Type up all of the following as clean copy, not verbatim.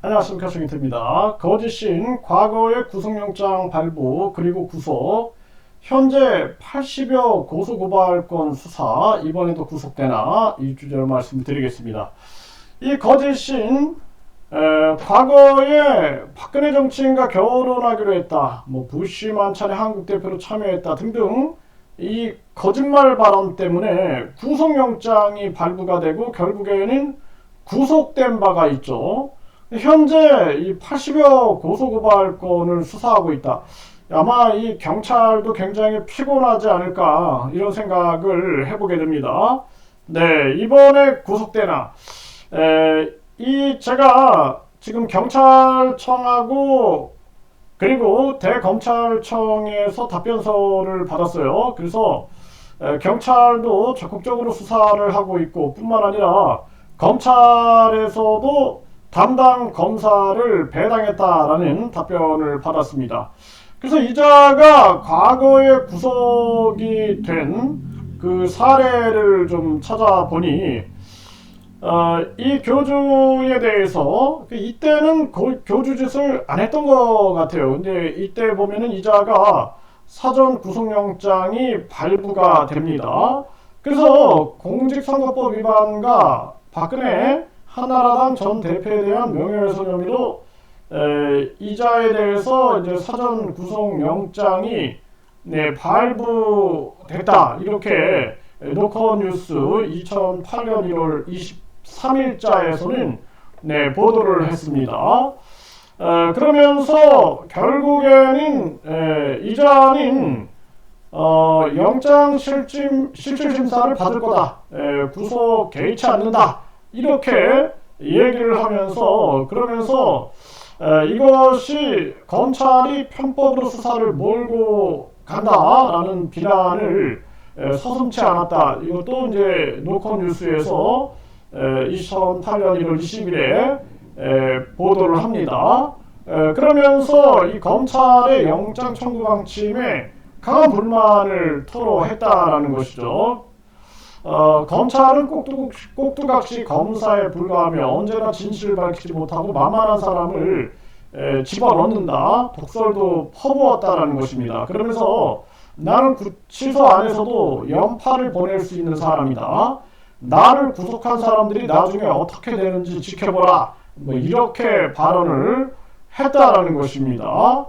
안녕하십니까, 정인태입니다. 거짓인 과거의 구속영장 발부 그리고 구속, 현재 80여 고소고발건 수사, 이번에도 구속되나 이 주제로 말씀을 드리겠습니다. 이 거짓인 과거에 박근혜 정치인과 결혼하기로 했다, 부시 만찬에 한국 대표로 참여했다 등등 이 거짓말 발언 때문에 구속영장이 발부가 되고 결국에는 구속된 바가 있죠. 현재 이 80여 고소고발건을 수사하고 있다. 아마 이 경찰도 굉장히 피곤하지 않을까 이런 생각을 해보게 됩니다. 네, 이번에 구속되나 제가 지금 경찰청하고 그리고 대검찰청에서 답변서를 받았어요. 그래서 경찰도 적극적으로 수사를 하고 있고 뿐만 아니라 검찰에서도 담당 검사를 배당했다라는 답변을 받았습니다. 그래서 이자가 과거에 구속이 된 그 사례를 좀 찾아보니 이 교주에 대해서 이때는 교주짓을 안 했던 것 같아요. 근데 이때 보면은 이자가 사전 구속영장이 발부가 됩니다. 그래서 공직선거법 위반과 박근혜 한나라당 전 대표에 대한 명예훼손 혐의로 이자에 대해서 이제 사전 구속영장이 발부됐다, 이렇게 노컷뉴스 2008년 1월 23일자에서는 보도를 했습니다. 그러면서 결국에는 이자는 영장 실질심사를 받을 거다, 구속 개의치 않는다, 이렇게 얘기를 하면서, 그러면서 이것이 검찰이 편법으로 수사를 몰고 간다라는 비난을 서슴지 않았다. 이것도 이제 노컷뉴스에서 2008년 1월 20일에 보도를 합니다. 그러면서 이 검찰의 영장 청구 방침에 강한 불만을 토로했다라는 것이죠. 검찰은 꼭두각시 검사에 불과하며 언제나 진실을 밝히지 못하고 만만한 사람을 집어넣는다, 독설도 퍼부었다라는 것입니다. 그러면서 나는 구치소 안에서도 연파를 보낼 수 있는 사람이다, 나를 구속한 사람들이 나중에 어떻게 되는지 지켜보라, 이렇게 발언을 했다라는 것입니다.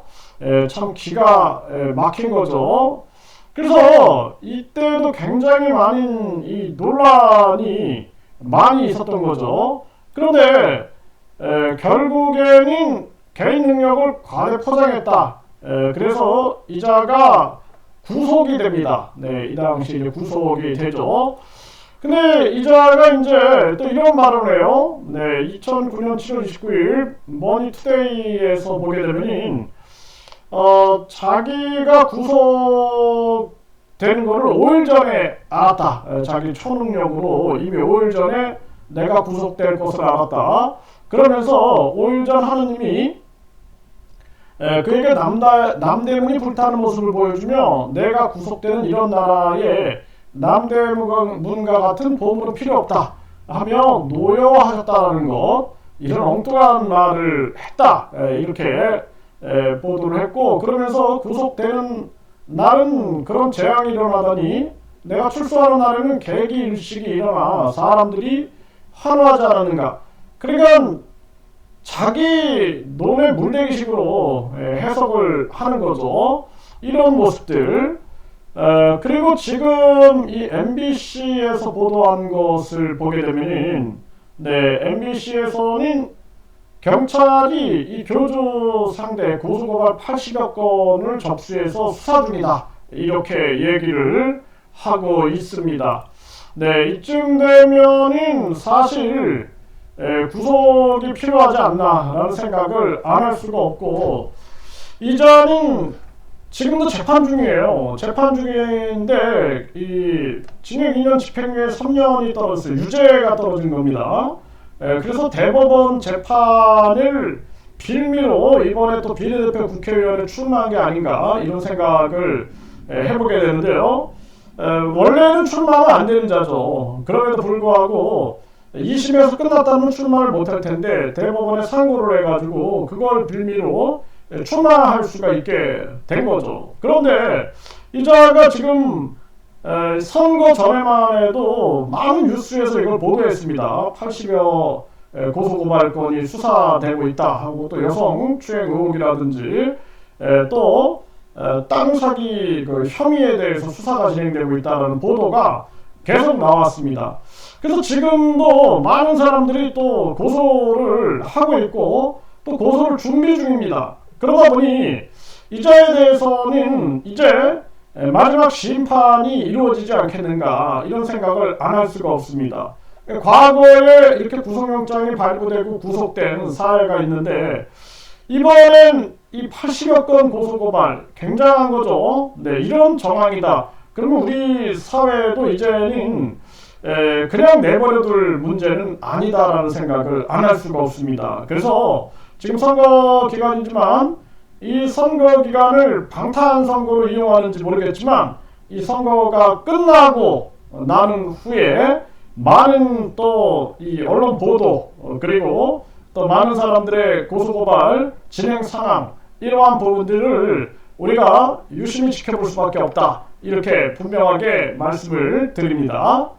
참 기가 막힌 거죠. 그래서 이때도 굉장히 많은 이 논란이 많이 있었던 거죠. 그런데 결국에는 개인 능력을 과대 포장했다. 그래서 이자가 구속이 됩니다. 이 당시 이제 구속이 되죠. 근데 이자가 이제 또 이런 발언을 해요. 2009년 7월 29일 머니투데이에서 보게 되면은 자기가 구속되는 거를 5일 전에 알았다. 자기 초능력으로 이미 5일 전에 내가 구속될 것을 알았다. 그러면서 5일 전 하느님이 그에게 남대문이 불타는 모습을 보여주며 내가 구속되는 이런 나라에 남대문과 같은 보물은 필요 없다 하며 노여워하셨다는 것, 이런 엉뚱한 말을 했다, 이렇게 보도를 했고, 그러면서 구속되는 날은 그런 재앙이 일어나더니 내가 출소하는 날에는 계기일식이 일어나 사람들이 환호하지 않았는가. 그러니까 자기 놈의 물대기식으로 해석을 하는 거죠. 이런 모습들. 그리고 지금 이 MBC에서 보도한 것을 보게 되면은 MBC에서는 경찰이 이 교주 상대 고소고발 80여 건을 접수해서 수사 중이다, 이렇게 얘기를 하고 있습니다. 이쯤 되면은 사실 구속이 필요하지 않나라는 생각을 안 할 수가 없고, 이자는 지금도 재판 중이에요. 재판 중인데 이 징역 2년 집행유예 3년이 떨어졌어요. 유죄가 떨어진 겁니다. 그래서 대법원 재판을 빌미로 이번에 또 비례대표 국회의원에 출마한 게 아닌가, 이런 생각을 해보게 되는데요. 원래는 출마하면 안 되는 자죠. 그럼에도 불구하고 2심에서 끝났다면 출마를 못할 텐데 대법원에 상고를 해가지고 그걸 빌미로 출마할 수가 있게 된 거죠. 그런데 이자가 지금 선거 전에만 해도 많은 뉴스에서 이걸 보도했습니다. 80여 고소고발건이 수사되고 있다 하고, 또 여성 추행 의혹이라든지 또 땅 사기 그 혐의에 대해서 수사가 진행되고 있다는 보도가 계속 나왔습니다. 그래서 지금도 많은 사람들이 또 고소를 하고 있고 또 고소를 준비 중입니다. 그러다 보니 이자에 대해서는 이제 마지막 심판이 이루어지지 않겠는가, 이런 생각을 안 할 수가 없습니다. 과거에 이렇게 구속영장이 발부되고 구속된 사례가 있는데 이번엔 이 80여 건 고소고발 굉장한 거죠. 네, 이런 정황이다. 그러면 우리 사회도 이제는 그냥 내버려둘 문제는 아니다라는 생각을 안 할 수가 없습니다. 그래서 지금 선거 기간이지만 이 선거 기간을 방탄선거로 이용하는지 모르겠지만 이 선거가 끝나고 나는 후에 많은 또 이 언론 보도 그리고 또 많은 사람들의 고소고발 진행 상황, 이러한 부분들을 우리가 유심히 지켜볼 수밖에 없다, 이렇게 분명하게 말씀을 드립니다.